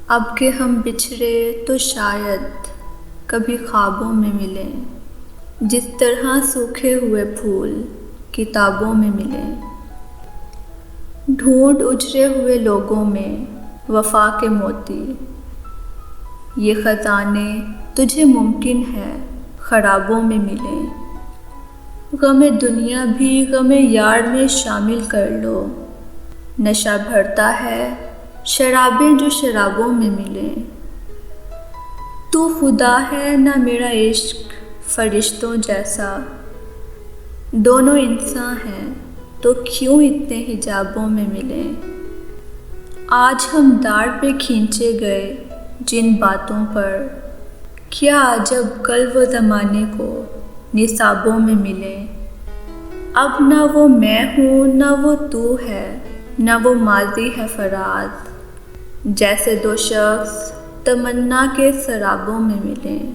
اب کہ ہم بچھڑے تو شاید کبھی خوابوں میں ملیں، جس طرح سوکھے ہوئے پھول کتابوں میں ملیں۔ ڈھونڈ اجڑے ہوئے لوگوں میں وفا کے موتی، یہ خزانے تجھے ممکن ہے خرابوں میں ملیں۔ غم دنیا بھی غم یار میں شامل کر لو، نشہ بھرتا ہے شرابیں جو شرابوں میں ملیں۔ تو خدا ہے نہ میرا عشق فرشتوں جیسا، دونوں انسان ہیں تو کیوں اتنے حجابوں میں ملیں۔ آج ہم دار پہ کھینچے گئے جن باتوں پر، کیا عجب کل وہ زمانے کو نصابوں میں ملیں۔ اب نہ وہ میں ہوں نہ وہ تو ہے، نہ وہ ماضی ہے فراز، جیسے دو شخص تمنا کے سرابوں میں ملیں۔